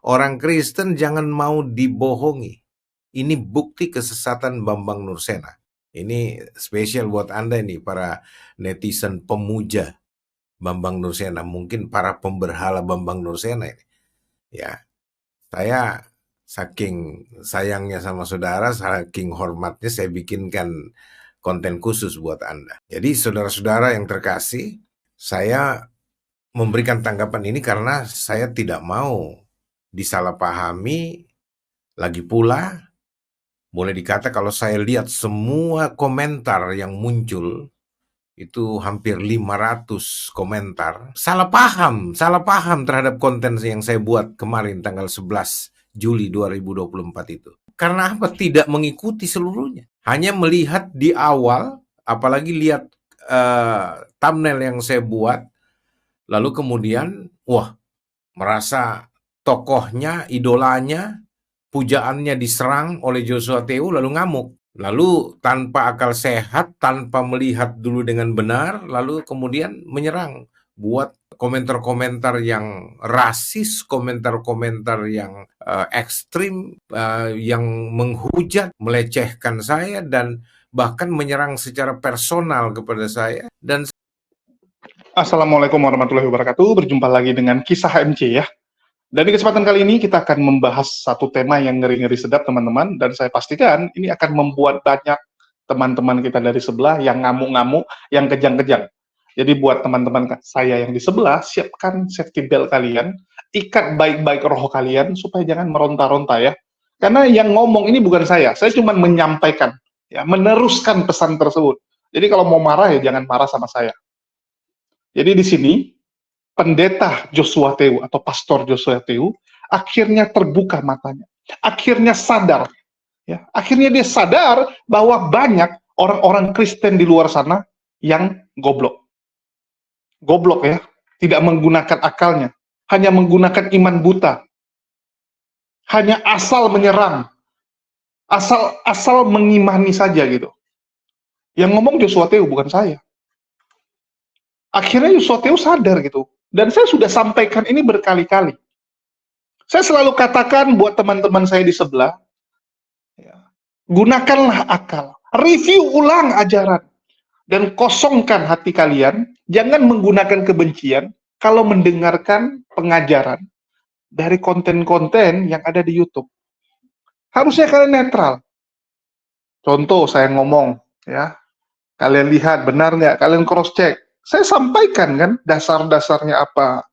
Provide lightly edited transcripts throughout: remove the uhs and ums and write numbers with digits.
Orang Kristen jangan mau dibohongi. Ini bukti kesesatan Bambang Nursena. Ini spesial buat Anda nih, para netizen pemuja Bambang Nursena. Mungkin para pemberhala Bambang Nursena ini. Ya, saya saking sayangnya sama saudara, saking hormatnya saya bikinkan konten khusus buat Anda. Jadi saudara-saudara yang terkasih, saya memberikan tanggapan ini karena saya tidak mau disalahpahami. Lagi pula, boleh dikata kalau saya lihat semua komentar yang muncul, itu hampir 500 komentar, salah paham terhadap konten yang saya buat kemarin tanggal 11 Juli 2024 itu. Karena apa? Tidak mengikuti seluruhnya. Hanya melihat di awal, apalagi lihat thumbnail yang saya buat, lalu kemudian, wah, merasa tokohnya, idolanya, pujaannya diserang oleh Joshua Teu, lalu ngamuk. Lalu tanpa akal sehat, tanpa melihat dulu dengan benar, lalu kemudian menyerang. Buat komentar-komentar yang rasis, komentar-komentar yang ekstrim, yang menghujat, melecehkan saya, dan bahkan menyerang secara personal kepada saya. Dan Assalamualaikum warahmatullahi wabarakatuh. Berjumpa lagi dengan Kisah HMC ya. Dan di kesempatan kali ini kita akan membahas satu tema yang ngeri-ngeri sedap teman-teman. Dan saya pastikan ini akan membuat banyak teman-teman kita dari sebelah yang ngamuk-ngamuk, yang kejang-kejang. Jadi buat teman-teman saya yang di sebelah, siapkan safety belt kalian, ikat baik-baik roh kalian supaya jangan meronta-ronta ya. Karena yang ngomong ini bukan saya cuma menyampaikan, ya, meneruskan pesan tersebut. Jadi kalau mau marah ya jangan marah sama saya. Jadi di sini pendeta Joshua Teu atau pastor Joshua Teu akhirnya terbuka matanya, akhirnya sadar, ya, akhirnya dia sadar bahwa banyak orang-orang Kristen di luar sana yang goblok ya, tidak menggunakan akalnya, hanya menggunakan iman buta, hanya asal menyerang, asal mengimani saja gitu. Yang ngomong Joshua Teu bukan saya. Akhirnya Joshua Teu sadar gitu. Dan saya sudah sampaikan ini berkali-kali. Saya selalu katakan buat teman-teman saya di sebelah, ya, gunakanlah akal, review ulang ajaran, dan kosongkan hati kalian, jangan menggunakan kebencian kalau mendengarkan pengajaran dari konten-konten yang ada di YouTube. Harusnya kalian netral. Contoh saya ngomong, ya, kalian lihat benar nggak, kalian cross-check. Saya sampaikan kan dasar-dasarnya apa.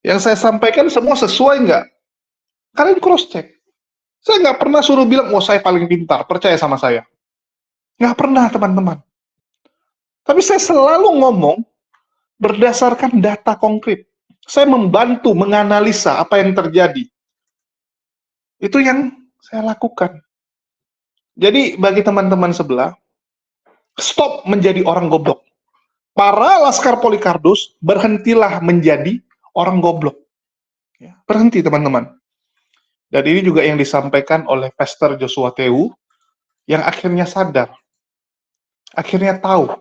Yang saya sampaikan semua sesuai nggak? Kalian cross-check. Saya nggak pernah suruh bilang, oh saya paling pintar, percaya sama saya. Nggak pernah, teman-teman. Tapi saya selalu ngomong berdasarkan data konkret. Saya membantu menganalisa apa yang terjadi. Itu yang saya lakukan. Jadi bagi teman-teman sebelah, stop menjadi orang goblok. Para Laskar Polycardos, berhentilah menjadi orang goblok. Berhenti, teman-teman. Dan ini juga yang disampaikan oleh Pastor Joshua Teu, yang akhirnya sadar, akhirnya tahu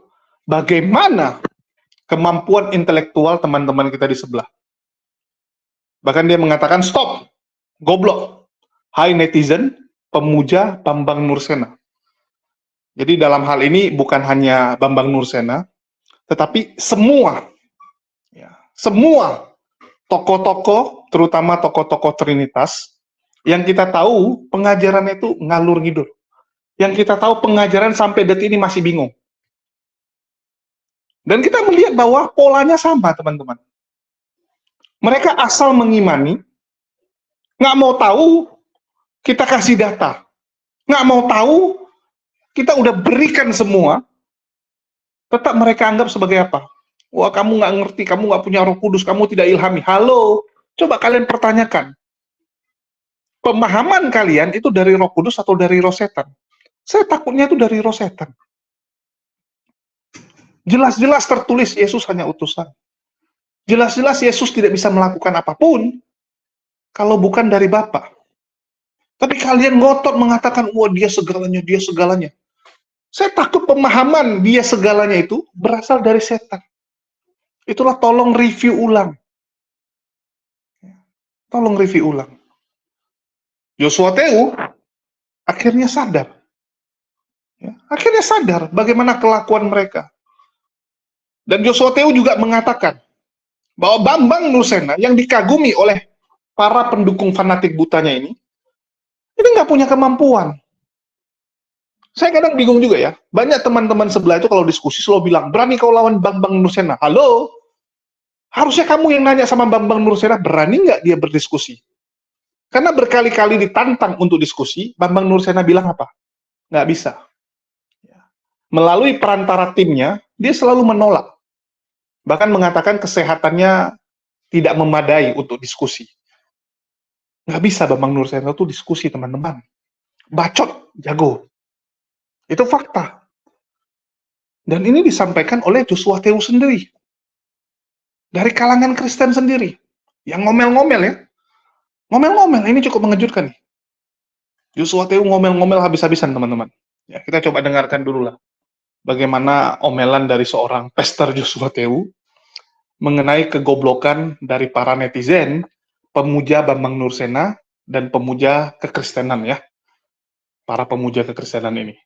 bagaimana kemampuan intelektual teman-teman kita di sebelah. Bahkan dia mengatakan, stop, goblok, hai netizen, pemuja Bambang Nursena. Jadi dalam hal ini bukan hanya Bambang Nursena, tetapi semua tokoh-tokoh, terutama tokoh-tokoh Trinitas, yang kita tahu pengajaran itu ngalur ngidul. Yang kita tahu pengajaran sampai detik ini masih bingung. Dan kita melihat bahwa polanya sama, teman-teman. Mereka asal mengimani, nggak mau tahu, kita kasih data. Nggak mau tahu, kita udah berikan semua, tetap mereka anggap sebagai apa? Wah, kamu nggak ngerti, kamu nggak punya Roh Kudus, kamu tidak ilhami. Halo, coba kalian pertanyakan. Pemahaman kalian itu dari Roh Kudus atau dari roh setan? Saya takutnya itu dari roh setan. Jelas-jelas tertulis Yesus hanya utusan. Jelas-jelas Yesus tidak bisa melakukan apapun kalau bukan dari Bapa. Tapi kalian ngotot mengatakan, wah dia segalanya, dia segalanya. Saya takut pemahaman dia segalanya itu berasal dari setan. Itulah tolong review ulang. Tolong review ulang. Joshua Teu akhirnya sadar. Ya, akhirnya sadar bagaimana kelakuan mereka. Dan Joshua Teu juga mengatakan bahwa Bambang Nursena yang dikagumi oleh para pendukung fanatik butanya ini nggak punya kemampuan. Saya kadang bingung juga ya. Banyak teman-teman sebelah itu kalau diskusi selalu bilang, berani kau lawan Bambang Nursena. Halo? Harusnya kamu yang nanya sama Bambang Nursena, berani nggak dia berdiskusi? Karena berkali-kali ditantang untuk diskusi, Bambang Nursena bilang apa? Nggak bisa. Melalui perantara timnya, dia selalu menolak. Bahkan mengatakan kesehatannya tidak memadai untuk diskusi. Nggak bisa Bambang Nursena itu diskusi, teman-teman. Bacot, jago. Itu fakta. Dan ini disampaikan oleh Joshua Teu sendiri. Dari kalangan Kristen sendiri. Yang ngomel-ngomel ya. Ngomel-ngomel, ini cukup mengejutkan nih. Joshua Teu ngomel-ngomel habis-habisan, teman-teman. Ya, kita coba dengarkan dulu lah. Bagaimana omelan dari seorang Pastor Joshua Teu mengenai kegoblokan dari para netizen, pemuja Bambang Nursena, dan pemuja kekristenan ya. Para pemuja kekristenan ini.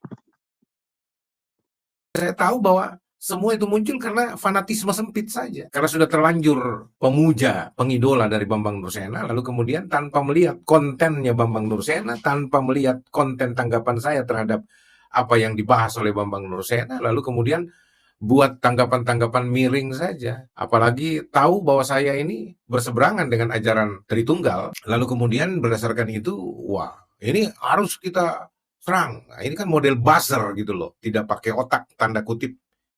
Saya tahu bahwa semua itu muncul karena fanatisme sempit saja. Karena sudah terlanjur pemuja, pengidola dari Bambang Nursena, lalu kemudian tanpa melihat kontennya Bambang Nursena, tanpa melihat konten tanggapan saya terhadap apa yang dibahas oleh Bambang Nursena, lalu kemudian buat tanggapan-tanggapan miring saja. Apalagi tahu bahwa saya ini berseberangan dengan ajaran Tritunggal, lalu kemudian berdasarkan itu, wah, ini harus kita serang. Nah, ini kan model buzzer gitu loh, tidak pakai otak, tanda kutip.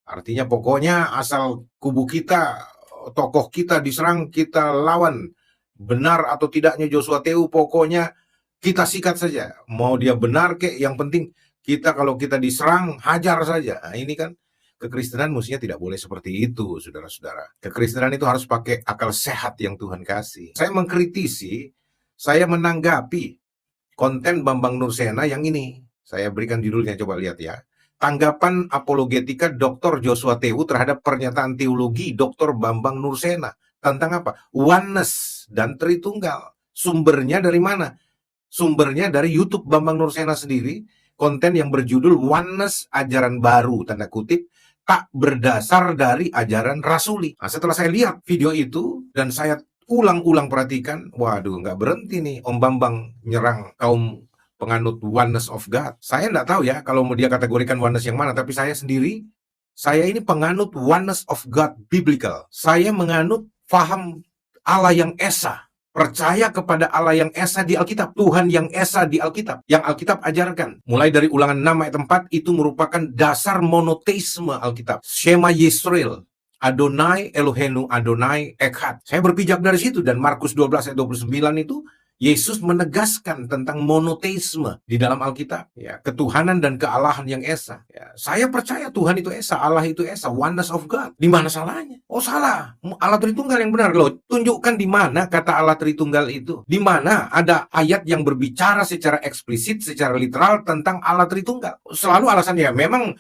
Artinya pokoknya asal kubu kita, tokoh kita diserang, kita lawan. Benar atau tidaknya Joshua Teu, pokoknya kita sikat saja. Mau dia benar kek, yang penting kita kalau kita diserang, hajar saja. Nah, ini kan kekristenan mestinya tidak boleh seperti itu, saudara-saudara. Kekristenan itu harus pakai akal sehat yang Tuhan kasih. Saya mengkritisi, saya menanggapi konten Bambang Nursena yang ini. Saya berikan judulnya, coba lihat ya. Tanggapan apologetika Dr. Joshua Teu terhadap pernyataan teologi Dr. Bambang Nursena. Tentang apa? Oneness dan Tritunggal. Sumbernya dari mana? Sumbernya dari YouTube Bambang Nursena sendiri. Konten yang berjudul Oneness Ajaran Baru, tanda kutip, tak berdasar dari ajaran rasuli. Nah, setelah saya lihat video itu dan saya ulang-ulang perhatikan, waduh, nggak berhenti nih Om Bambang nyerang kaum penganut oneness of God. Saya nggak tahu ya kalau mau dia kategorikan oneness yang mana, tapi saya sendiri, saya ini penganut oneness of God biblical. Saya menganut faham Allah yang esa. Percaya kepada Allah yang esa di Alkitab, Tuhan yang esa di Alkitab, yang Alkitab ajarkan. Mulai dari Ulangan 6 ayat 4, itu merupakan dasar monoteisme Alkitab. Shema Yisrael, Adonai Elohenu Adonai Echad. Saya berpijak dari situ, dan Markus 12 ayat 29 itu Yesus menegaskan tentang monoteisme di dalam Alkitab, ya, ketuhanan dan kealahan yang esa. Ya, saya percaya Tuhan itu esa, Allah itu esa, oneness of God. Di mana salahnya? Oh, salah. Allah Tritunggal yang benar. Loh, tunjukkan di mana kata Allah Tritunggal itu. Di mana ada ayat yang berbicara secara eksplisit, secara literal tentang Allah Tritunggal. Selalu alasannya memang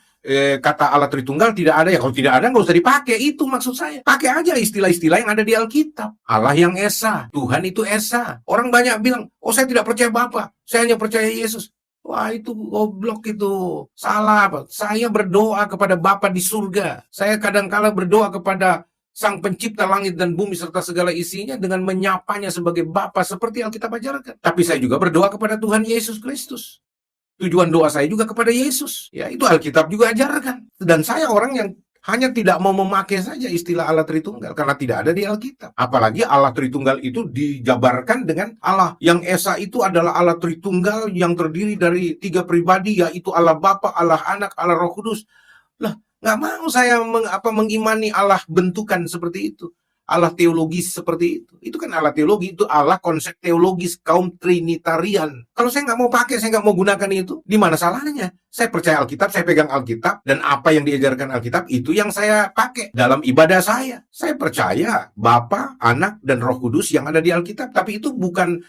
kata Allah Tritunggal tidak ada, ya kalau tidak ada nggak usah dipakai, itu maksud saya. Pakai aja istilah-istilah yang ada di Alkitab. Allah yang esa, Tuhan itu esa. Orang banyak bilang, oh saya tidak percaya Bapa, saya hanya percaya Yesus. Wah, itu goblok, itu salah. Saya berdoa kepada Bapa di surga. Saya kadang-kala berdoa kepada Sang Pencipta langit dan bumi serta segala isinya dengan menyapanya sebagai Bapa seperti Alkitab ajarkan. Tapi saya juga berdoa kepada Tuhan Yesus Kristus. Tujuan doa saya juga kepada Yesus. Ya, itu Alkitab juga ajarkan. Dan saya orang yang hanya tidak mau memakai saja istilah Allah Tritunggal karena tidak ada di Alkitab. Apalagi Allah Tritunggal itu dijabarkan dengan Allah yang esa itu adalah Allah Tritunggal yang terdiri dari 3 pribadi, yaitu Allah Bapa, Allah Anak, Allah Roh Kudus. Lah, nggak mau saya mengimani Allah bentukan seperti itu. Allah teologis seperti itu. Itu kan Allah teologi, itu Allah konsep teologis kaum Trinitarian. Kalau saya nggak mau pakai, saya nggak mau gunakan itu, di mana salahnya? Saya percaya Alkitab, saya pegang Alkitab, dan apa yang diajarkan Alkitab, itu yang saya pakai dalam ibadah saya. Saya percaya Bapa, Anak, dan Roh Kudus yang ada di Alkitab, tapi itu bukan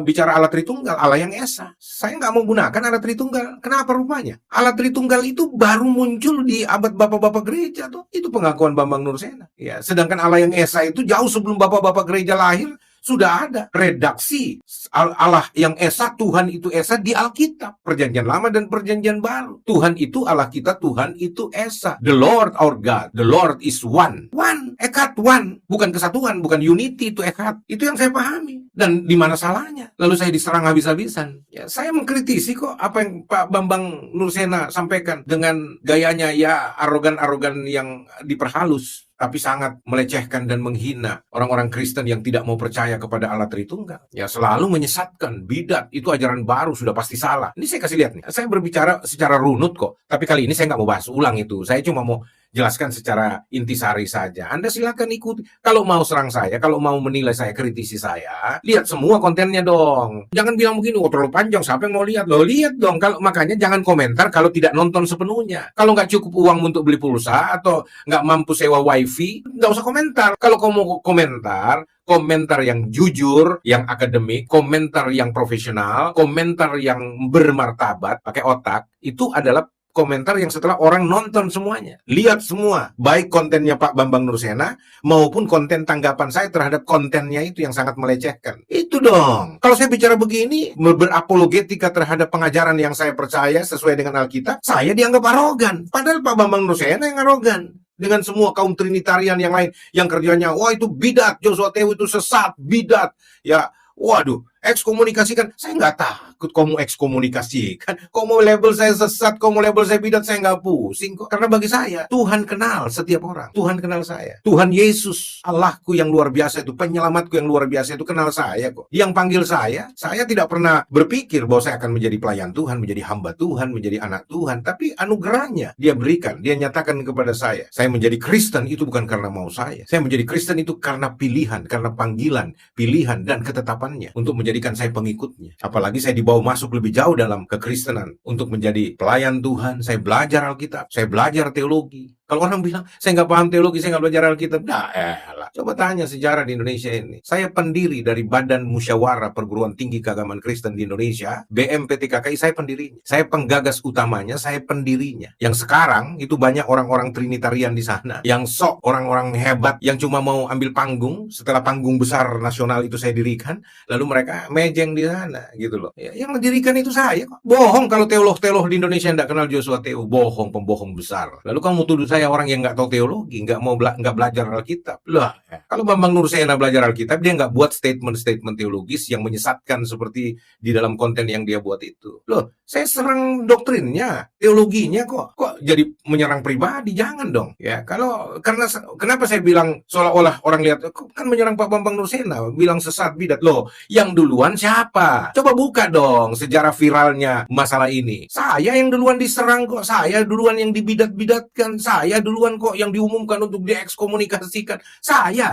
bicara Allah Tritunggal, Allah yang esa. Saya nggak mau gunakan Allah Tritunggal. Kenapa rupanya? Allah Tritunggal itu baru muncul di abad bapak-bapak gereja tuh. Itu pengakuan Bambang Nursena. Ya, sedangkan Allah yang esa itu jauh sebelum bapak-bapak gereja lahir Sudah ada redaksi Allah yang Esa, Tuhan itu Esa di Alkitab. Perjanjian Lama dan Perjanjian Baru. Tuhan itu Allah kita, Tuhan itu Esa. The Lord our God. The Lord is one. One. Echad, one. Bukan kesatuan, bukan unity, itu Echad. Itu yang saya pahami. Dan di mana salahnya? Lalu saya diserang habis-habisan. Ya, saya mengkritisi kok apa yang Pak Bambang Nursena sampaikan dengan gayanya ya arogan-arogan yang diperhalus, tapi sangat melecehkan dan menghina orang-orang Kristen yang tidak mau percaya kepada Allah Tritunggal. Ya, selalu menyesatkan, bidat, itu ajaran baru, sudah pasti salah. Ini saya kasih lihat nih, saya berbicara secara runut kok, tapi kali ini saya nggak mau bahas ulang itu, saya cuma mau jelaskan secara intisari saja. Anda silakan ikuti. Kalau mau serang saya, kalau mau menilai saya, kritisi saya, lihat semua kontennya dong. Jangan bilang begini, oh terlalu panjang, siapa yang mau lihat? Loh, lihat dong. Kalau makanya jangan komentar kalau tidak nonton sepenuhnya. Kalau nggak cukup uang untuk beli pulsa atau nggak mampu sewa wifi, nggak usah komentar. Kalau kamu mau komentar yang jujur, yang akademik, komentar yang profesional, komentar yang bermartabat, pakai otak, itu adalah komentar yang setelah orang nonton semuanya. Lihat semua, baik kontennya Pak Bambang Nursena maupun konten tanggapan saya terhadap kontennya itu yang sangat melecehkan. Itu dong. Kalau saya bicara begini, berapologetika terhadap pengajaran yang saya percaya sesuai dengan Alkitab, saya dianggap arogan. Padahal Pak Bambang Nursena yang arogan. Dengan semua kaum Trinitarian yang lain yang kerjanya, wah itu bidat, Joshua Tewu itu sesat, bidat. Ya, waduh, ekskomunikasikan. Saya nggak takut kamu ekskomunikasikan. Kamu label saya sesat, kamu label saya bidat, saya nggak pusing kok. Karena bagi saya, Tuhan kenal setiap orang. Tuhan kenal saya. Tuhan Yesus, Allahku yang luar biasa itu, penyelamatku yang luar biasa itu kenal saya kok. Yang panggil saya tidak pernah berpikir bahwa saya akan menjadi pelayan Tuhan, menjadi hamba Tuhan, menjadi anak Tuhan. Tapi anugerahnya dia berikan, dia nyatakan kepada saya. Saya menjadi Kristen itu bukan karena mau saya. Saya menjadi Kristen itu karena pilihan, karena panggilan, pilihan, dan ketetapannya untuk menjadikan saya pengikutnya. Apalagi saya dibawa masuk lebih jauh dalam kekristenan untuk menjadi pelayan Tuhan. Saya belajar Alkitab, saya belajar teologi. Kalau orang bilang, saya nggak paham teologi, saya nggak belajar Alkitab. Nah, coba tanya sejarah di Indonesia ini. Saya pendiri dari Badan Musyawarah Perguruan Tinggi Keagamaan Kristen di Indonesia, BMPTKKI, saya pendirinya. Saya penggagas utamanya, saya pendirinya. Yang sekarang, itu banyak orang-orang Trinitarian di sana, yang sok orang-orang hebat, yang cuma mau ambil panggung, setelah panggung besar nasional itu saya dirikan, lalu mereka mejeng di sana, gitu loh. Ya, yang mendirikan itu saya kok. Bohong kalau teolog-teolog di Indonesia nggak kenal Joshua Tewu. Bohong, pembohong besar. Lalu kamu tuduh saya orang yang nggak tahu teologi, nggak belajar Alkitab. Lah, kalau Bambang Nursena belajar Alkitab, dia nggak buat statement-statement teologis yang menyesatkan seperti di dalam konten yang dia buat itu. Loh, saya serang doktrinnya, teologinya kok jadi menyerang pribadi, jangan dong. Ya, karena kenapa saya bilang seolah-olah orang lihat kan menyerang Pak Bambang Nursena, bilang sesat, bidat. Loh, yang duluan siapa? Coba buka dong sejarah viralnya masalah ini. Saya yang duluan diserang kok, saya duluan yang dibidat-bidatkan, saya duluan kok yang diumumkan untuk diekskomunikasikan. Saya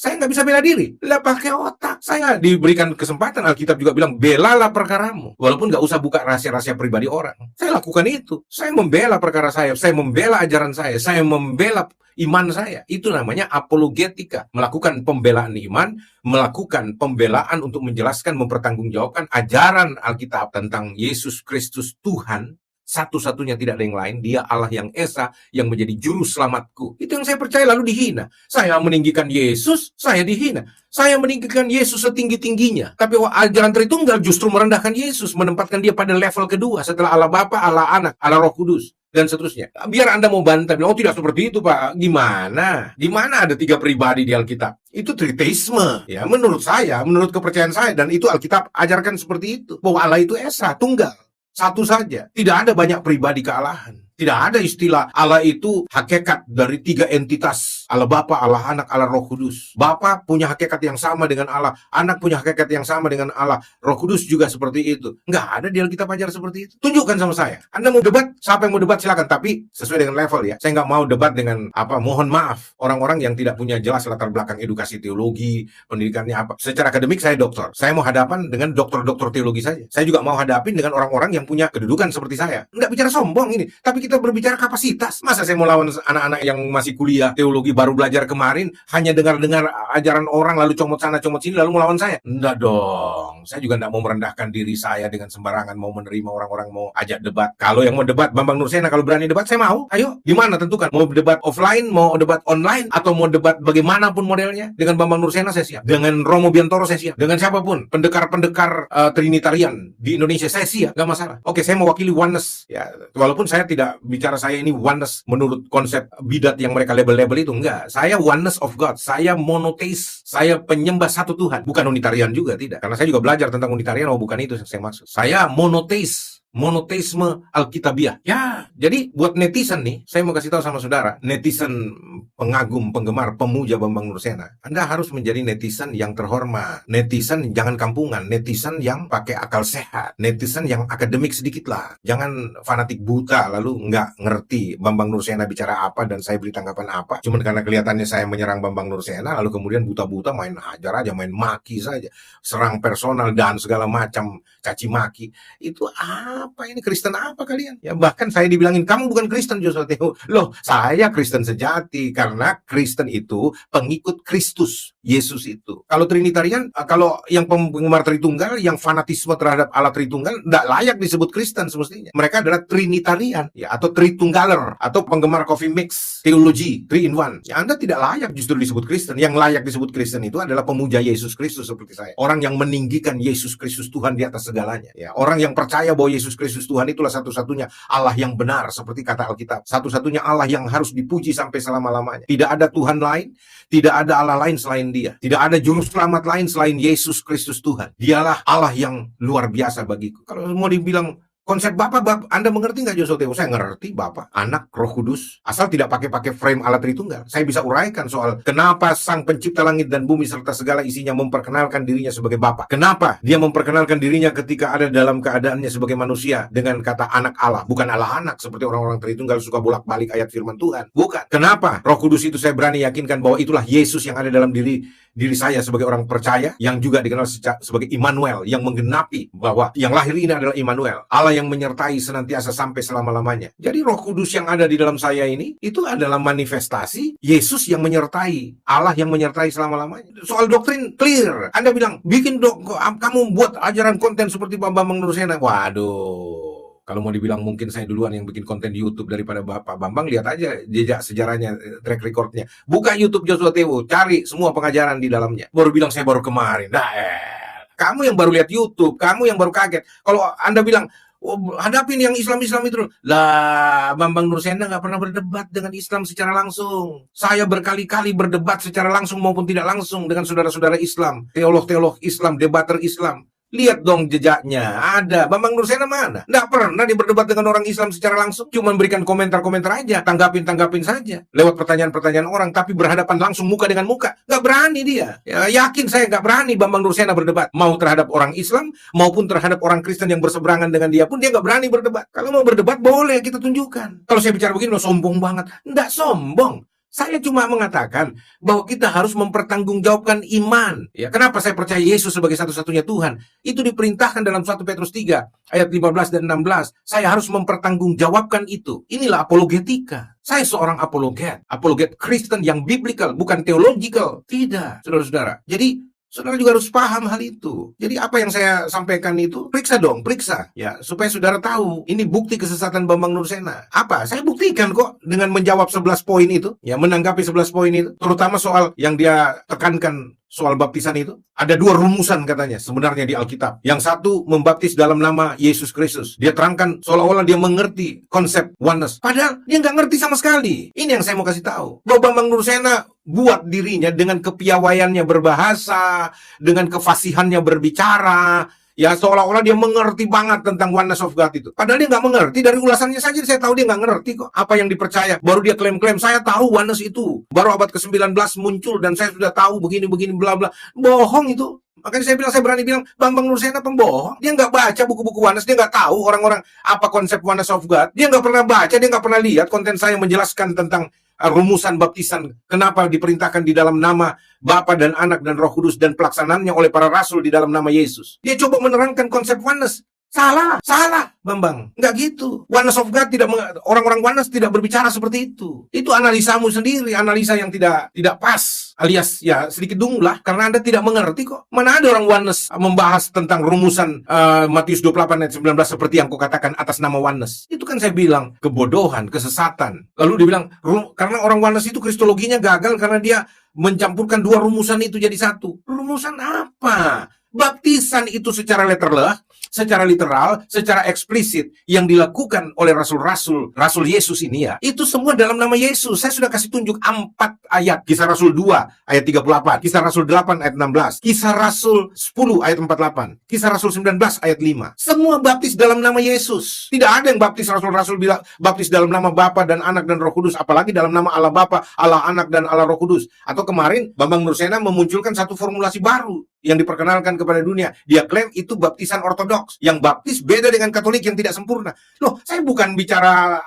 nggak bisa bela diri. Lah pakai otak. Saya diberikan kesempatan, Alkitab juga bilang, belalah perkaramu. Walaupun nggak usah buka rahasia-rahasia pribadi orang. Saya lakukan itu. Saya membela perkara saya membela ajaran saya membela iman saya. Itu namanya apologetika. Melakukan pembelaan iman, melakukan pembelaan untuk menjelaskan, mempertanggungjawabkan ajaran Alkitab tentang Yesus Kristus Tuhan. Satu-satunya, tidak ada yang lain. Dia Allah yang Esa, yang menjadi juru selamatku. Itu yang saya percaya, lalu dihina. Saya meninggikan Yesus, saya dihina. Saya meninggikan Yesus setinggi-tingginya. Tapi ajaran Tritunggal justru merendahkan Yesus, menempatkan dia pada level kedua setelah Allah Bapa, Allah Anak, Allah Roh Kudus, dan seterusnya. Biar Anda mau bantah, bilang, oh tidak seperti itu Pak. Gimana? Di mana ada 3 pribadi di Alkitab? Itu triteisme. Ya, menurut saya, menurut kepercayaan saya, dan itu Alkitab ajarkan seperti itu. Bahwa Allah itu Esa, tunggal. Satu saja. Tidak ada banyak pribadi kealahan. Tidak ada istilah Allah itu hakikat dari 3 entitas. Allah Bapa, Allah Anak, Allah Roh Kudus. Bapa punya hakikat yang sama dengan Allah. Anak punya hakikat yang sama dengan Allah. Roh Kudus juga seperti itu. Nggak ada di Alkitab ajar seperti itu. Tunjukkan sama saya. Anda mau debat, siapa yang mau debat silakan. Tapi sesuai dengan level ya. Saya nggak mau debat dengan mohon maaf. Orang-orang yang tidak punya jelas latar belakang edukasi teologi, pendidikannya apa. Secara akademik saya dokter. Saya mau hadapan dengan dokter-dokter teologi saja. Saya juga mau hadapin dengan orang-orang yang punya kedudukan seperti saya. Nggak bicara sombong ini. Tapi kita kita berbicara kapasitas. Masa saya mau lawan anak-anak yang masih kuliah teologi baru belajar kemarin, hanya dengar-dengar ajaran orang lalu comot sana comot sini lalu melawan saya? Enggak dong. Saya juga enggak mau merendahkan diri saya dengan sembarangan mau menerima orang-orang mau ajak debat. Kalau yang mau debat Bambang Nursena, kalau berani debat saya mau. Ayo, gimana tentukan? Mau debat offline, mau debat online, atau mau debat bagaimanapun modelnya. Dengan Bambang Nursena saya siap. Dengan Romo Biantoro saya siap. Dengan siapapun pendekar-pendekar Trinitarian di Indonesia saya siap. Gak masalah. Oke, saya mewakili oneness. Ya, walaupun saya tidak bicara saya ini oneness menurut konsep bidat yang mereka label-label itu. Enggak. Saya oneness of God. Saya monotheis. Saya penyembah satu Tuhan. Bukan unitarian juga, tidak. Karena saya juga belajar tentang unitarian, bukan itu yang saya maksud. Saya monotheis. Monoteisme Alkitabiah. Ya, jadi buat netizen nih, saya mau kasih tahu sama saudara, netizen pengagum, penggemar, pemuja Bambang Nursena, Anda harus menjadi netizen yang terhormat. Netizen jangan kampungan, netizen yang pakai akal sehat, netizen yang akademik sedikit lah. Jangan fanatik buta lalu nggak ngerti Bambang Nursena bicara apa dan saya beri tanggapan apa. Cuman karena kelihatannya saya menyerang Bambang Nursena, lalu kemudian buta-buta main hajar aja, main maki saja, serang personal dan segala macam caci maki. Itu apa ini, Kristen apa kalian? Ya bahkan saya dibilangin kamu bukan Kristen Joshua Teo. Loh, saya Kristen sejati karena Kristen itu pengikut Kristus, Yesus itu. Kalau Trinitarian, kalau yang penggemar Tritunggal, yang fanatisme terhadap Allah Tritunggal, tidak layak disebut Kristen semestinya. Mereka adalah Trinitarian, ya, atau Tritunggaler, atau penggemar coffee mix, teologi, 3 in 1. Ya, Anda tidak layak justru disebut Kristen. Yang layak disebut Kristen itu adalah pemuja Yesus Kristus seperti saya. Orang yang meninggikan Yesus Kristus Tuhan di atas segalanya. Ya, orang yang percaya bahwa Yesus Kristus Tuhan itulah satu-satunya Allah yang benar, seperti kata Alkitab. Satu-satunya Allah yang harus dipuji sampai selama-lamanya. Tidak ada Tuhan lain, tidak ada Allah lain selain Dia. Tidak ada juru selamat lain selain Yesus Kristus Tuhan. Dialah Allah yang luar biasa bagiku. Kalau mau dibilang konsep Bapak, Anda mengerti nggak Joshua Teo? Saya ngerti Bapak, Anak, Roh Kudus. Asal tidak pakai frame Allah Tritunggal. Saya bisa uraikan soal kenapa Sang Pencipta langit dan bumi serta segala isinya memperkenalkan dirinya sebagai Bapa. Kenapa Dia memperkenalkan dirinya ketika ada dalam keadaannya sebagai manusia dengan kata anak Allah, bukan Allah anak seperti orang-orang Tritunggal suka bolak-balik ayat firman Tuhan. Bukan. Kenapa Roh Kudus itu saya berani yakinkan bahwa itulah Yesus yang ada dalam diri saya sebagai orang percaya, yang juga dikenal sebagai Immanuel, yang menggenapi bahwa yang lahir ini adalah Immanuel, Allah yang menyertai senantiasa sampai selama-lamanya. Jadi Roh Kudus yang ada di dalam saya ini, itu adalah manifestasi Yesus yang menyertai, Allah yang menyertai selama-lamanya. Soal doktrin clear. Anda bilang, kamu buat ajaran konten seperti Bambang Nursena. Waduh. Kalau mau dibilang mungkin saya duluan yang bikin konten di YouTube daripada Bapak Bambang, lihat aja jejak sejarahnya, track recordnya. Buka YouTube Joshua Teo, cari semua pengajaran di dalamnya. Baru bilang saya baru kemarin. Kamu yang baru lihat YouTube, kamu yang baru kaget. Kalau Anda bilang, hadapin yang Islam-Islam itu. Lah, Bambang Nursena nggak pernah berdebat dengan Islam secara langsung. Saya berkali-kali berdebat secara langsung maupun tidak langsung dengan saudara-saudara Islam, teolog-teolog Islam, debater Islam. Lihat dong jejaknya, ada. Bambang Nursena mana? Nggak pernah dia berdebat dengan orang Islam secara langsung. Cuma berikan komentar-komentar aja, tanggapin saja. Lewat pertanyaan-pertanyaan orang, tapi berhadapan langsung muka dengan muka. Nggak berani dia. Ya, yakin saya nggak berani Bambang Nursena berdebat. Mau terhadap orang Islam, maupun terhadap orang Kristen yang berseberangan dengan dia pun, dia nggak berani berdebat. Kalau mau berdebat, boleh kita tunjukkan. Kalau saya bicara begini, sombong banget. Nggak sombong. Saya cuma mengatakan bahwa kita harus mempertanggungjawabkan iman. Ya, kenapa saya percaya Yesus sebagai satu-satunya Tuhan? Itu diperintahkan dalam 1 Petrus 3 ayat 15 dan 16. Saya harus mempertanggungjawabkan itu. Inilah apologetika. Saya seorang apologet Kristen yang biblical, bukan theological. Tidak, saudara-saudara. Jadi saudara juga harus paham hal itu. Jadi apa yang saya sampaikan itu, periksa ya, supaya saudara tahu ini bukti kesesatan Bambang Nursena. Apa? Saya buktikan kok dengan menjawab 11 poin itu, ya, menanggapi 11 poin itu, terutama soal yang dia tekankan soal baptisan itu. Ada 2 rumusan katanya sebenarnya di Alkitab. Yang satu membaptis dalam nama Yesus Kristus. Dia terangkan seolah-olah dia mengerti konsep oneness. Padahal dia nggak ngerti sama sekali. Ini yang saya mau kasih tahu. Bahwa Bambang Nursena buat dirinya dengan kepiawaiannya berbahasa, dengan kefasihannya berbicara, ya seolah-olah dia mengerti banget tentang oneness of God itu. Padahal dia nggak mengerti. Dari ulasannya saja saya tahu dia nggak ngerti kok apa yang dipercaya. Baru dia klaim-klaim, saya tahu oneness itu. Baru abad ke-19 muncul dan saya sudah tahu begini-begini bla bla. Bohong itu. Makanya saya berani bilang Bambang Nursena pembohong. Dia nggak baca buku-buku oneness, dia nggak tahu orang-orang apa konsep oneness of God. Dia nggak pernah baca, dia nggak pernah lihat konten saya menjelaskan tentang rumusan baptisan, kenapa diperintahkan di dalam nama Bapa dan Anak dan Roh Kudus dan pelaksanaannya oleh para rasul di dalam nama Yesus. Dia coba menerangkan konsep oneness. Salah, Bambang. Nggak gitu. Oneness of God orang-orang oneness tidak berbicara seperti itu. Itu analisamu sendiri, analisa yang tidak pas, alias ya sedikit dungu lah, karena Anda tidak mengerti kok. Mana ada orang oneness membahas tentang rumusan Matius 28 ayat 19 seperti yang kau katakan atas nama oneness. Itu kan saya bilang kebodohan, kesesatan. Lalu dibilang karena orang oneness itu kristologinya gagal karena dia mencampurkan dua rumusan itu jadi satu. Rumusan apa? Baptisan itu secara secara literal, secara eksplisit yang dilakukan oleh Rasul Yesus ini ya, itu semua dalam nama Yesus. Saya sudah kasih tunjuk 4 ayat. Kisah Rasul 2 ayat 38, Kisah Rasul 8 ayat 16, Kisah Rasul 10 ayat 48, Kisah Rasul 19 ayat 5. Semua baptis dalam nama Yesus. Tidak ada yang baptis Rasul bilang baptis dalam nama Bapa dan Anak dan Roh Kudus, apalagi dalam nama Allah Bapa, Allah Anak dan Allah Roh Kudus. Atau kemarin Bambang Nursena memunculkan satu formulasi baru yang diperkenalkan kepada dunia. Dia klaim itu baptisan ortodoks. Yang baptis beda dengan Katolik yang tidak sempurna. Loh, saya bukan bicara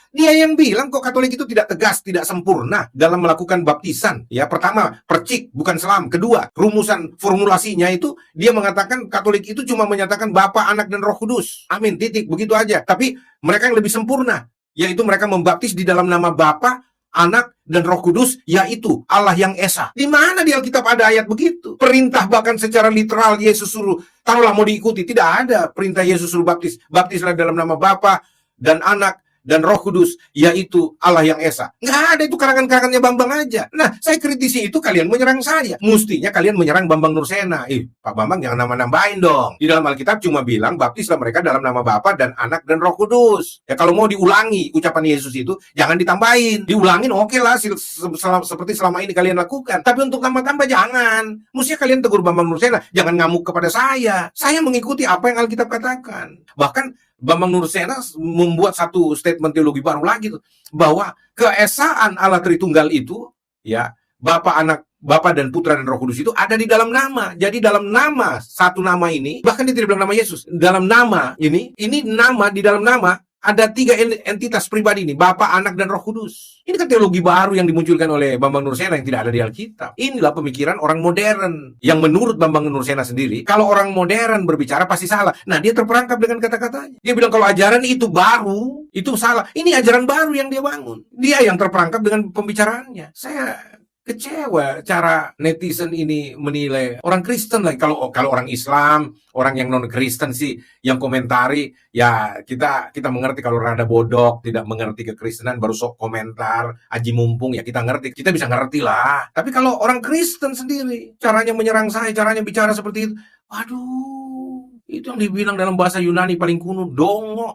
dia yang bilang kok Katolik itu tidak tegas, tidak sempurna dalam melakukan baptisan. Ya, pertama, percik bukan selam. Kedua, rumusan formulasinya itu dia mengatakan Katolik itu cuma menyatakan Bapa, Anak dan Roh Kudus. Amin, titik, begitu aja. Tapi mereka yang lebih sempurna, yaitu mereka membaptis di dalam nama Bapa, Anak dan Roh Kudus, yaitu Allah yang Esa. Di mana di Alkitab ada ayat begitu? Perintah bahkan secara literal Yesus suruh, taruhlah mau diikuti. Tidak ada perintah Yesus suruh baptis. Baptislah dalam nama Bapa dan Anak dan Roh Kudus, yaitu Allah yang Esa. Nggak ada, itu karangan-karangannya Bambang aja. Nah, saya kritisi itu, kalian menyerang saya. Mustinya kalian menyerang Bambang Nursena. Pak Bambang jangan nambah-nambahin dong. Di dalam Alkitab cuma bilang, baptislah mereka dalam nama Bapa dan Anak dan Roh Kudus. Ya, kalau mau diulangi ucapan Yesus itu, jangan ditambahin. Diulangin oke lah, seperti selama ini kalian lakukan. Tapi untuk tambah-tambah jangan. Mustinya kalian tegur Bambang Nursena, jangan ngamuk kepada saya. Saya mengikuti apa yang Alkitab katakan. Bahkan Bambang Nursena membuat satu statement teologi baru lagi tuh, bahwa keesaan Allah Tritunggal itu ya, Bapa, Anak, Bapa dan Putra dan Roh Kudus itu ada di dalam nama. Jadi dalam nama, satu nama ini, bahkan dia tidak bilang nama Yesus. Dalam nama ini nama, di dalam nama ada 3 entitas pribadi ini, Bapa, Anak, dan Roh Kudus. Ini kan teologi baru yang dimunculkan oleh Bambang Nursena yang tidak ada di Alkitab. Inilah pemikiran orang modern, yang menurut Bambang Nursena sendiri, kalau orang modern berbicara pasti salah. Nah, dia terperangkap dengan kata-katanya. Dia bilang kalau ajaran itu baru, itu salah. Ini ajaran baru yang dia bangun. Dia yang terperangkap dengan pembicaraannya. Saya kecewa cara netizen ini menilai orang Kristen lagi. Kalau orang Islam, orang yang non Kristen sih yang komentari, ya kita mengerti. Kalau rada bodoh, tidak mengerti kekristenan, baru sok komentar aji mumpung, ya kita ngerti, kita bisa ngerti lah. Tapi kalau orang Kristen sendiri caranya menyerang saya, caranya bicara seperti itu, waduh, itu yang dibilang dalam bahasa Yunani paling kuno, dongo.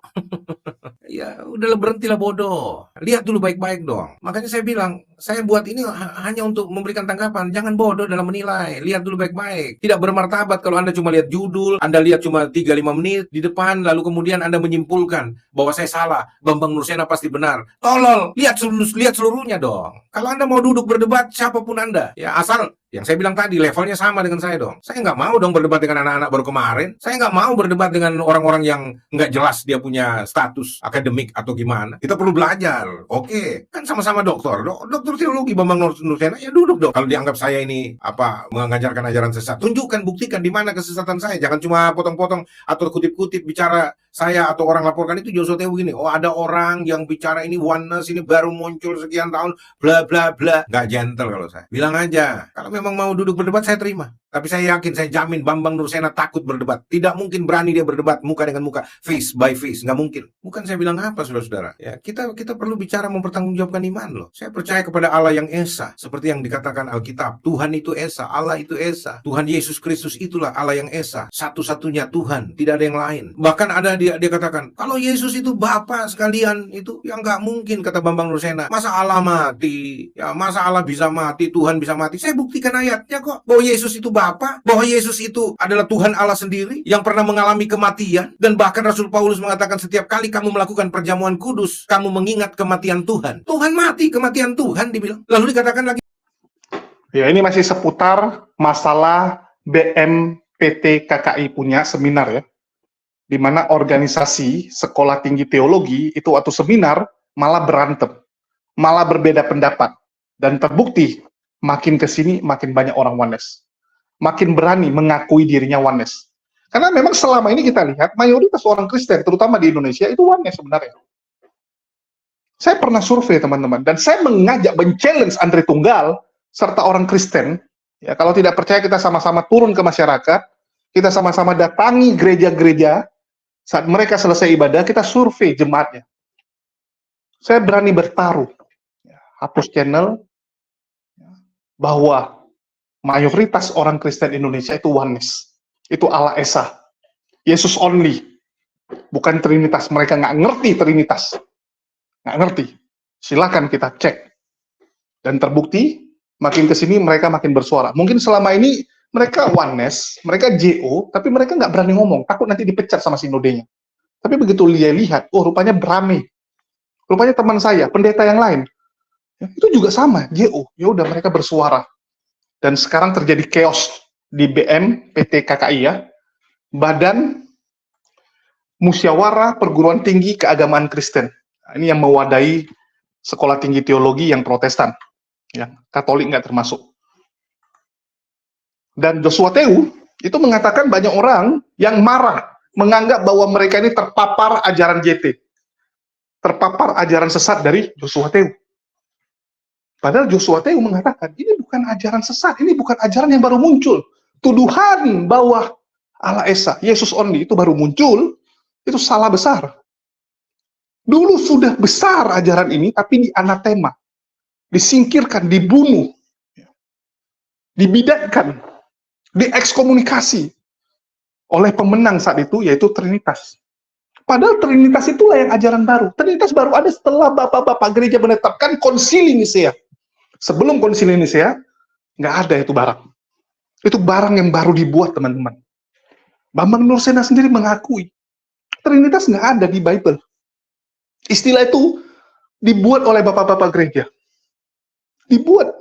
Ya udahlah, berhentilah bodoh. Lihat dulu baik-baik dong. Makanya saya bilang, saya buat ini hanya untuk memberikan tanggapan. Jangan bodoh dalam menilai. Lihat dulu baik-baik. Tidak bermartabat kalau Anda cuma lihat judul, Anda lihat cuma 3-5 menit di depan, lalu kemudian Anda menyimpulkan bahwa saya salah, Bambang Nursena pasti benar. Tolol, lihat seluruhnya dong. Kalau Anda mau duduk berdebat, siapapun Anda, ya asal yang saya bilang tadi, levelnya sama dengan saya dong. Saya nggak mau dong berdebat dengan anak-anak baru kemarin. Saya nggak mau berdebat dengan orang-orang yang nggak jelas dia punya status akademik atau gimana. Kita perlu belajar. Oke, kan sama-sama dokter. Dokter teologi Bambang Nursena, ya duduk dong. Kalau dianggap saya ini mengajarkan ajaran sesat, tunjukkan, buktikan di mana kesesatan saya. Jangan cuma potong-potong atau kutip-kutip bicara saya atau orang laporkan itu Joshua Tewu gini. Oh, ada orang yang bicara ini oneness, ini baru muncul sekian tahun, bla bla bla. Nggak gentle kalau saya. Bilang aja, kalau memang mau duduk berdebat saya terima. Tapi saya yakin, saya jamin Bambang Nursena takut berdebat. Tidak mungkin berani dia berdebat muka dengan muka, face by face, nggak mungkin. Bukan saya bilang apa, saudara-saudara. Ya, kita perlu bicara mempertanggungjawabkan iman loh. Saya percaya kepada Allah yang Esa, seperti yang dikatakan Alkitab. Tuhan itu Esa, Allah itu Esa. Tuhan Yesus Kristus itulah Allah yang Esa, satu-satunya Tuhan, tidak ada yang lain. Bahkan ada dia katakan, kalau Yesus itu Bapa sekalian, itu yang nggak mungkin, kata Bambang Nursena. Masa Allah mati? Ya, masa Allah bisa mati, Tuhan bisa mati? Saya buktikan ayatnya kok, bahwa Yesus itu Bapa, bahwa Yesus itu adalah Tuhan Allah sendiri yang pernah mengalami kematian, dan bahkan Rasul Paulus mengatakan setiap kali kamu melakukan perjamuan kudus, kamu mengingat kematian Tuhan. Tuhan mati, kematian Tuhan dibilang. Lalu dikatakan lagi. Ya, ini masih seputar masalah BMPT KKI punya seminar ya, di mana organisasi sekolah tinggi teologi itu waktu seminar malah berantem, malah berbeda pendapat, dan terbukti makin kesini makin banyak orang oneness, makin berani mengakui dirinya oneness. Karena memang selama ini kita lihat mayoritas orang Kristen, terutama di Indonesia, itu oneness sebenarnya. Saya pernah survei teman-teman, dan saya mengajak, men-challenge Andre Tunggal, serta orang Kristen, ya kalau tidak percaya kita sama-sama turun ke masyarakat, kita sama-sama datangi gereja-gereja, saat mereka selesai ibadah, kita survei jemaatnya. Saya berani bertaruh, hapus channel, bahwa mayoritas orang Kristen Indonesia itu oneness. Itu Allah Esa. Yesus only. Bukan Trinitas. Mereka nggak ngerti Trinitas. Nggak ngerti. Silakan kita cek. Dan terbukti, makin kesini mereka makin bersuara. Mungkin selama ini mereka oneness, mereka JO, tapi mereka nggak berani ngomong. Takut nanti dipecat sama sinodenya. Tapi begitu dia lihat, oh rupanya berani. Rupanya teman saya, pendeta yang lain, ya, itu juga sama, JO. Ya udah mereka bersuara. Dan sekarang terjadi chaos di BM PT KKI ya, Badan Musyawarah Perguruan Tinggi Keagamaan Kristen. Nah, ini yang mewadahi sekolah tinggi teologi yang Protestan, yang Katolik nggak termasuk. Dan Joshua Teu itu mengatakan banyak orang yang marah, menganggap bahwa mereka ini terpapar ajaran JT, terpapar ajaran sesat dari Joshua Teu. Padahal Joshua Teu mengatakan, ini bukan ajaran sesat, ini bukan ajaran yang baru muncul. Tuduhan bahwa Allah Esa, Yesus only, itu baru muncul, itu salah besar. Dulu sudah besar ajaran ini, tapi di anatema, disingkirkan, dibunuh, dibidatkan, diekskomunikasi oleh pemenang saat itu, yaitu Trinitas. Padahal Trinitas itulah yang ajaran baru. Trinitas baru ada setelah bapak-bapak gereja menetapkan konsili Nisea. Sebelum konsili Nisea, nggak ada itu barang. Itu barang yang baru dibuat, teman-teman. Bambang Nursena sendiri mengakui, Trinitas nggak ada di Bible. Istilah itu dibuat oleh bapak-bapak gereja. Dibuat.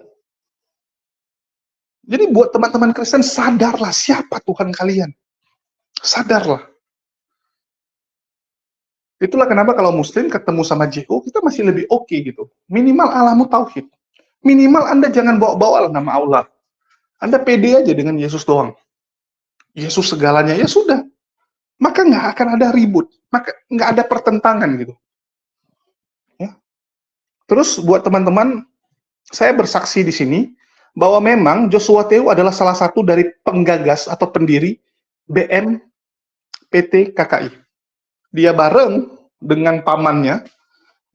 Jadi buat teman-teman Kristen, sadarlah siapa Tuhan kalian. Sadarlah. Itulah kenapa kalau Muslim ketemu sama JO, kita masih lebih oke gitu. Minimal Allahmu tauhid. Minimal Anda jangan bawa-bawa nama Allah. Anda pede aja dengan Yesus doang. Yesus segalanya, ya sudah. Maka nggak akan ada ribut. Maka nggak ada pertentangan gitu. Ya. Terus buat teman-teman, saya bersaksi di sini, bahwa memang Joshua Teu adalah salah satu dari penggagas atau pendiri BM PT KKI. Dia bareng dengan pamannya,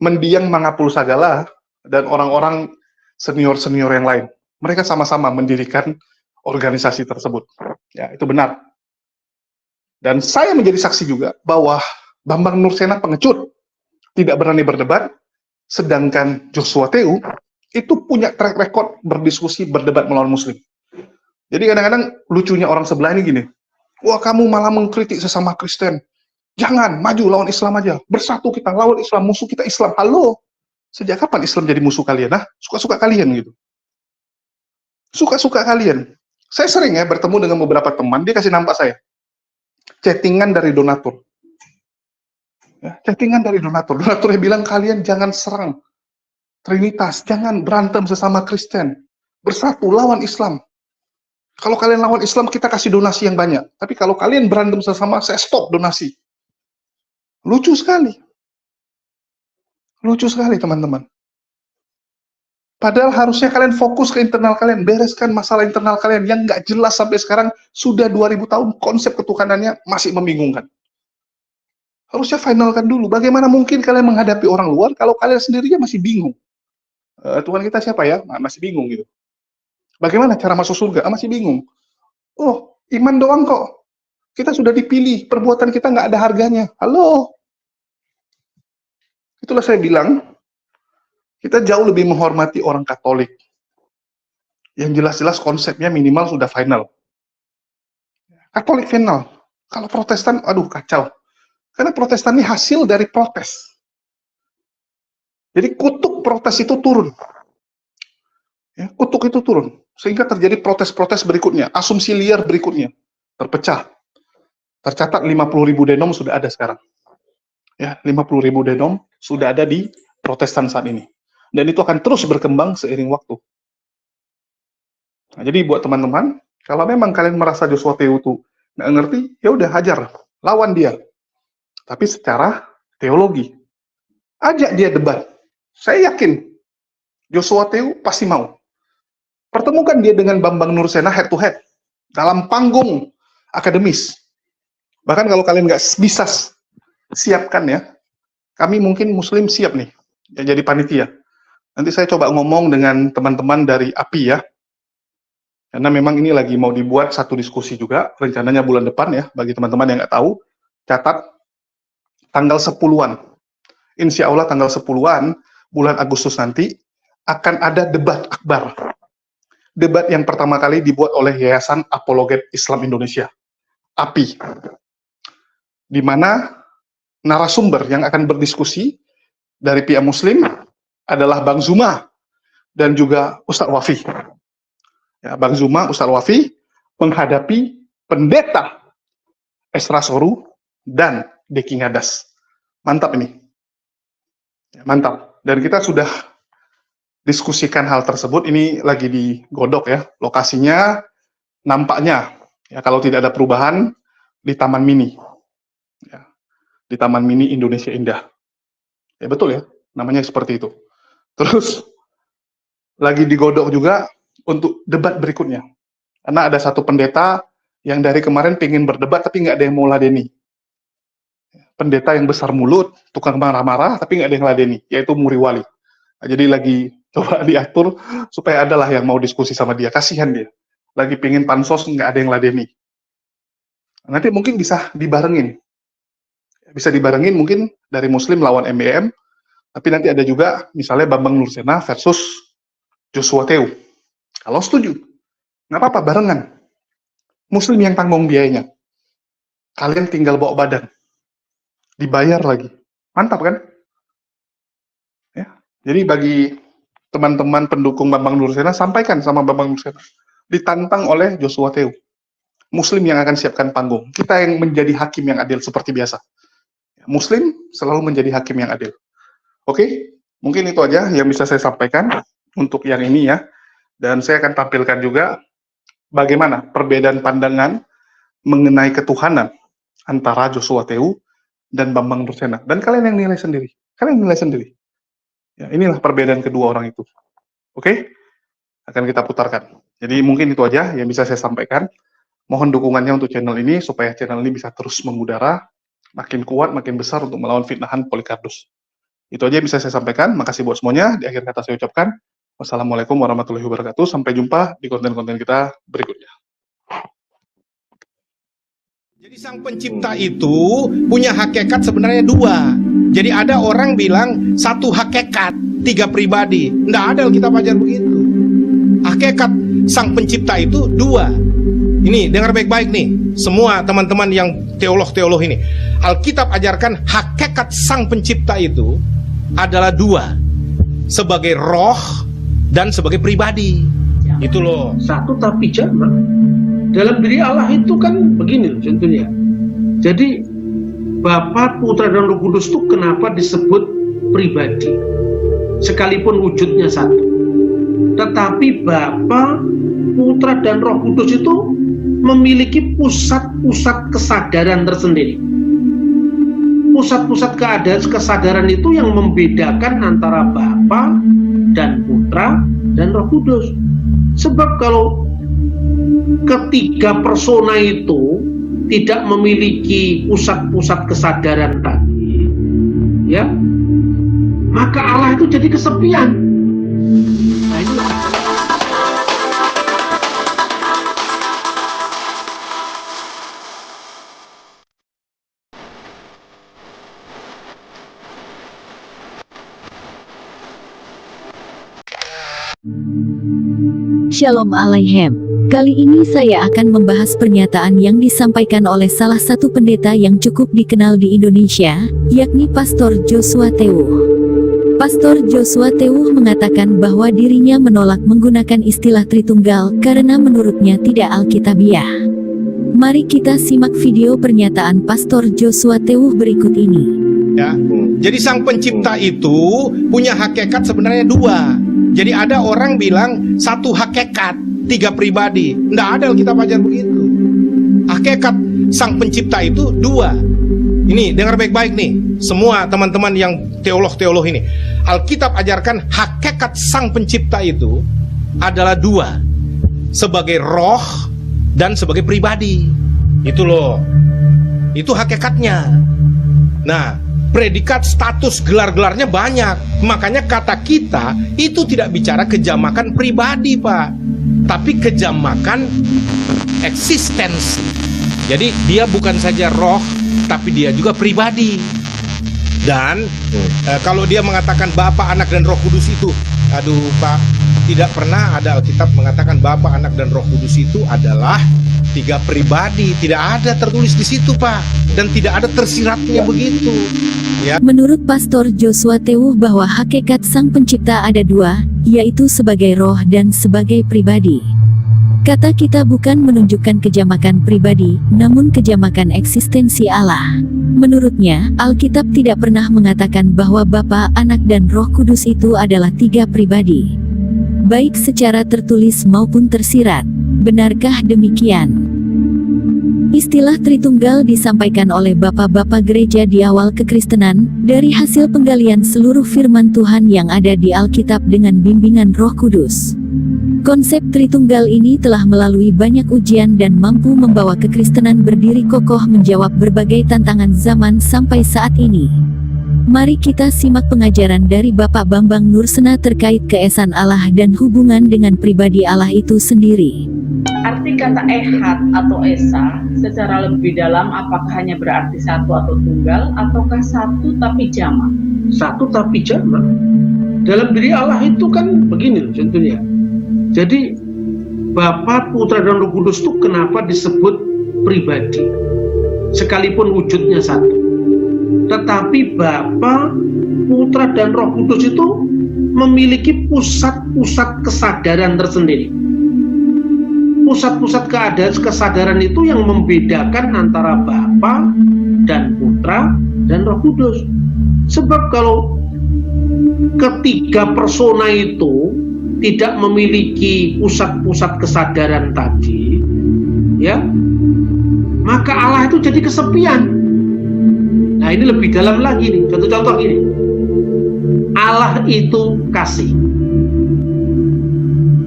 Mendiang Mangapul Sagala, dan orang-orang senior-senior yang lain. Mereka sama-sama mendirikan organisasi tersebut. Ya, itu benar. Dan saya menjadi saksi juga bahwa Bambang Nursena pengecut, tidak berani berdebat, sedangkan Joshua Teu itu punya track record berdiskusi, berdebat melawan Muslim. Jadi kadang-kadang lucunya orang sebelah ini gini, wah kamu malah mengkritik sesama Kristen, jangan, maju lawan Islam aja, bersatu kita lawan Islam, musuh kita Islam. Halo, sejak kapan Islam jadi musuh kalian? Nah, suka-suka kalian gitu. Suka-suka kalian. Saya sering ya bertemu dengan beberapa teman, dia kasih nampak saya. Chattingan dari donatur. Ya, chattingan dari donatur. Donaturnya bilang, kalian jangan serang Trinitas, jangan berantem sesama Kristen. Bersatu, lawan Islam. Kalau kalian lawan Islam, kita kasih donasi yang banyak. Tapi kalau kalian berantem sesama, saya stop donasi. Lucu sekali. Lucu sekali, teman-teman. Padahal harusnya kalian fokus ke internal kalian, bereskan masalah internal kalian yang nggak jelas sampai sekarang, sudah 2000 tahun, konsep ketuhanannya masih membingungkan. Harusnya finalkan dulu. Bagaimana mungkin kalian menghadapi orang luar kalau kalian sendirinya masih bingung? Tuhan kita siapa ya? Masih bingung gitu. Bagaimana cara masuk surga? Masih bingung. Oh, iman doang kok. Kita sudah dipilih, perbuatan kita nggak ada harganya. Halo? Itulah saya bilang, kita jauh lebih menghormati orang Katolik. Yang jelas-jelas konsepnya minimal sudah final. Katolik final. Kalau Protestan, aduh kacau. Karena Protestan ini hasil dari protes. Jadi kutuk protes itu turun. Ya, kutuk itu turun. Sehingga terjadi protes-protes berikutnya. Asumsi liar berikutnya. Terpecah. Tercatat 50.000 denom sudah ada sekarang. Ya, 50.000 denom sudah ada di Protestan saat ini. Dan itu akan terus berkembang seiring waktu. Nah, jadi buat teman-teman, kalau memang kalian merasa Joshua Teu itu nggak ngerti, ya udah hajar, lawan dia. Tapi secara teologi, ajak dia debat. Saya yakin Joshua Tew pasti mau. Pertemukan dia dengan Bambang Nursena head to head dalam panggung akademis. Bahkan kalau kalian nggak bisa siapkan ya, kami mungkin Muslim siap nih ya jadi panitia. Nanti saya coba ngomong dengan teman-teman dari API ya, karena memang ini lagi mau dibuat satu diskusi juga, rencananya bulan depan ya, bagi teman-teman yang nggak tahu, catat tanggal 10-an. Insya Allah tanggal 10-an, bulan Agustus nanti, akan ada debat akbar. Debat yang pertama kali dibuat oleh Yayasan Apologet Islam Indonesia, API. Di mana narasumber yang akan berdiskusi dari pihak Muslim adalah Bang Zuma dan juga Ustadz Wafi. Ya, Bang Zuma, Ustadz Wafi menghadapi pendeta Esra Soru dan Deki Ngadas. Mantap ini. Ya, mantap. Dan kita sudah diskusikan hal tersebut, ini lagi digodok ya. Lokasinya nampaknya, ya kalau tidak ada perubahan, di Taman Mini. Ya, di Taman Mini Indonesia Indah. Ya betul ya, namanya seperti itu. Terus, lagi digodok juga untuk debat berikutnya. Karena ada satu pendeta yang dari kemarin pengen berdebat, tapi nggak ada yang mau ladeni. Pendeta yang besar mulut, tukang marah-marah, tapi nggak ada yang ladeni, yaitu Muri Wali. Nah, jadi lagi coba diatur supaya adalah yang mau diskusi sama dia. Kasihan dia. Lagi pengen pansos, nggak ada yang ladeni. Nanti mungkin bisa dibarengin. Bisa dibarengin mungkin dari Muslim lawan MBM, tapi nanti ada juga misalnya Bambang Nursena versus Joshua Tew. Kalau setuju, nggak apa-apa, barengan. Muslim yang tanggung biayanya. Kalian tinggal bawa badan. Dibayar lagi. Mantap kan? Ya. Jadi bagi teman-teman pendukung Bambang Nursena, sampaikan sama Bambang Nursena. Ditantang oleh Joshua Tew. Muslim yang akan siapkan panggung. Kita yang menjadi hakim yang adil seperti biasa. Muslim selalu menjadi hakim yang adil. Oke, mungkin itu aja yang bisa saya sampaikan untuk yang ini ya. Dan saya akan tampilkan juga bagaimana perbedaan pandangan mengenai ketuhanan antara Joshua Tew dan Bambang Nursena. Dan kalian yang nilai sendiri. Kalian nilai sendiri. Ya, inilah perbedaan kedua orang itu. Oke? Akan kita putarkan. Jadi mungkin itu aja yang bisa saya sampaikan. Mohon dukungannya untuk channel ini supaya channel ini bisa terus mengudara, makin kuat, makin besar untuk melawan fitnahan Polycarpus. Itu aja yang bisa saya sampaikan. Makasih buat semuanya. Di akhir kata saya ucapkan wassalamualaikum warahmatullahi wabarakatuh. Sampai jumpa di konten-konten kita berikutnya. Jadi sang pencipta itu punya hakikat sebenarnya dua. Jadi ada orang bilang satu hakikat, tiga pribadi. Nggak ada Alkitab ajar begitu. Hakikat sang pencipta itu dua. Ini dengar baik-baik nih, semua teman-teman yang teolog-teolog ini. Alkitab ajarkan hakikat sang pencipta itu adalah dua. Sebagai roh dan sebagai pribadi. Itu loh. Satu tapi jamak. Dalam diri Allah itu kan begini loh contohnya. Jadi Bapa, Putra dan Roh Kudus itu kenapa disebut pribadi? Sekalipun wujudnya satu. Tetapi Bapa, Putra dan Roh Kudus itu memiliki pusat-pusat kesadaran tersendiri. Pusat-pusat kesadaran itu yang membedakan antara Bapa dan Putra dan Roh Kudus. Sebab kalau ketiga persona itu tidak memiliki pusat-pusat kesadaran tadi, ya, maka Allah itu jadi kesepian. Nah, ini Shalom Aleichem. Kali ini saya akan membahas pernyataan yang disampaikan oleh salah satu pendeta yang cukup dikenal di Indonesia, yakni Pastor Joshua Tew. Pastor Joshua Tew mengatakan bahwa dirinya menolak menggunakan istilah Tritunggal karena menurutnya tidak alkitabiah. Mari kita simak video pernyataan Pastor Joshua Tew berikut ini. Ya. Jadi sang pencipta itu punya hakikat sebenarnya dua. Jadi ada orang bilang satu hakikat, tiga pribadi. Nggak ada Alkitab ajar begitu. hakikat Sang Pencipta itu dua. Ini dengar baik-baik nih, semua teman-teman yang teolog-teolog ini. Alkitab ajarkan hakikat Sang Pencipta itu adalah dua, sebagai roh dan sebagai pribadi. Itu loh, itu hakikatnya. Nah, predikat, status, gelar-gelarnya banyak. Makanya kata kita itu tidak bicara kejamakan pribadi, Pak, tapi kejamakan eksistensi. Jadi dia bukan saja roh, tapi dia juga pribadi. Dan kalau dia mengatakan Bapa, Anak, dan Roh Kudus itu, aduh Pak, tidak pernah ada Alkitab mengatakan Bapa, Anak, dan Roh Kudus itu adalah tiga pribadi. Tidak ada tertulis di situ, Pak, dan tidak ada tersiratnya begitu. Ya. Menurut Pastor Joshua Teuw bahwa hakikat Sang Pencipta ada dua, yaitu sebagai roh dan sebagai pribadi. Kata kita bukan menunjukkan kejamakan pribadi, namun kejamakan eksistensi Allah. Menurutnya, Alkitab tidak pernah mengatakan bahwa Bapa, Anak, dan Roh Kudus itu adalah tiga pribadi, baik secara tertulis maupun tersirat. Benarkah demikian? Istilah Tritunggal disampaikan oleh bapak-bapak gereja di awal kekristenan, dari hasil penggalian seluruh firman Tuhan yang ada di Alkitab dengan bimbingan Roh Kudus. Konsep Tritunggal ini telah melalui banyak ujian dan mampu membawa kekristenan berdiri kokoh menjawab berbagai tantangan zaman sampai saat ini. Mari kita simak pengajaran dari Bapak Bambang Nursena terkait keesan Allah dan hubungan dengan pribadi Allah itu sendiri. Arti kata ehad atau esa secara lebih dalam apakah hanya berarti satu atau tunggal, ataukah satu tapi jamak? Satu tapi jamak. Dalam diri Allah itu kan begini contohnya. Jadi Bapa, Putra, dan Roh Kudus itu kenapa disebut pribadi? Sekalipun wujudnya satu. Tetapi Bapa, Putra, dan Roh Kudus itu memiliki pusat-pusat kesadaran tersendiri. Pusat-pusat kesadaran itu yang membedakan antara Bapa dan Putra dan Roh Kudus. Sebab kalau ketiga persona itu tidak memiliki pusat-pusat kesadaran tadi, ya, maka Allah itu jadi kesepian. Nah, ini lebih dalam lagi nih, contoh-contoh gini. Allah itu kasih.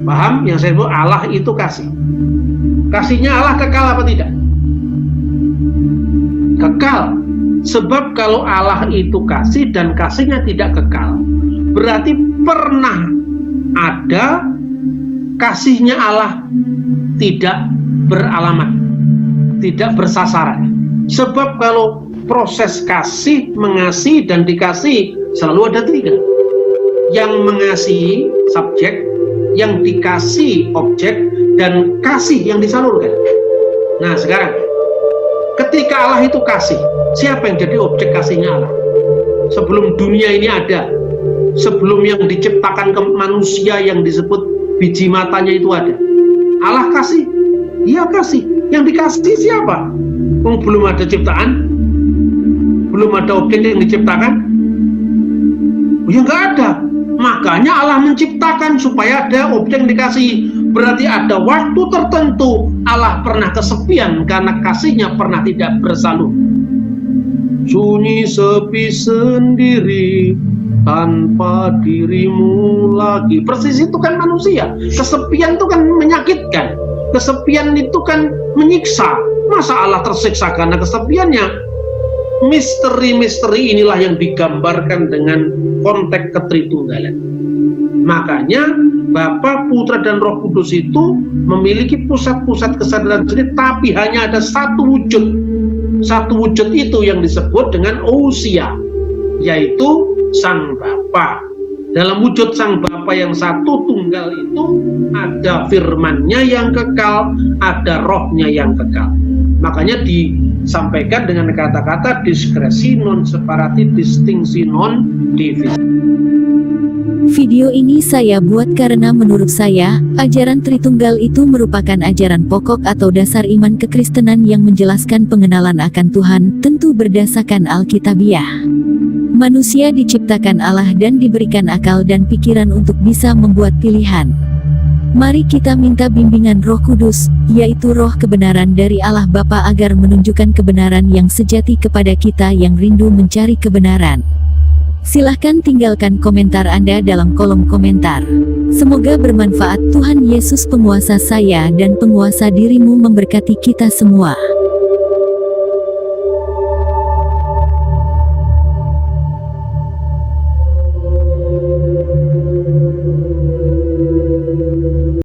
Paham yang saya sebut Allah itu kasih? Kasihnya Allah kekal apa tidak? Kekal. Sebab kalau Allah itu kasih dan kasihnya tidak kekal, berarti pernah ada kasihnya Allah tidak beralamat, tidak bersasaran. Sebab kalau proses kasih, mengasihi, dan dikasih selalu ada tiga. Yang mengasihi subjek, yang dikasih objek, dan kasih yang disalurkan. Nah sekarang, ketika Allah itu kasih, siapa yang jadi objek kasihnya Allah? Sebelum dunia ini ada, sebelum yang diciptakan ke manusia yang disebut biji matanya itu ada, Allah kasih, Dia kasih. Yang dikasih siapa? Belum ada ciptaan, belum ada objek yang diciptakan, ya nggak ada. Makanya Allah menciptakan supaya ada objek yang dikasih. Berarti ada waktu tertentu Allah pernah kesepian karena kasihnya pernah tidak bersalur. Sunyi sepi sendiri tanpa dirimu lagi. Persis itu kan manusia. Kesepian itu kan menyakitkan. Kesepian itu kan menyiksa. Masa Allah tersiksa karena kesepiannya? Misteri-misteri inilah yang digambarkan dengan konteks ketritunggalan. Makanya Bapa, Putra, dan Roh Kudus itu memiliki pusat-pusat kesadaran sendiri, tapi hanya ada satu wujud. Satu wujud itu yang disebut dengan ousia, yaitu Sang Bapa. Dalam wujud Sang Bapa yang satu tunggal itu ada firman-Nya yang kekal, ada rohnya yang kekal. Makanya disampaikan dengan kata-kata diskresi non separatis, distingsi non divisi. Video ini saya buat karena menurut saya, ajaran Tritunggal itu merupakan ajaran pokok atau dasar iman kekristenan yang menjelaskan pengenalan akan Tuhan, tentu berdasarkan Alkitabiah. Manusia diciptakan Allah dan diberikan akal dan pikiran untuk bisa membuat pilihan. Mari kita minta bimbingan Roh Kudus, yaitu roh kebenaran dari Allah Bapa agar menunjukkan kebenaran yang sejati kepada kita yang rindu mencari kebenaran. Silahkan tinggalkan komentar Anda dalam kolom komentar. Semoga bermanfaat. Tuhan Yesus penguasa saya dan penguasa dirimu memberkati kita semua.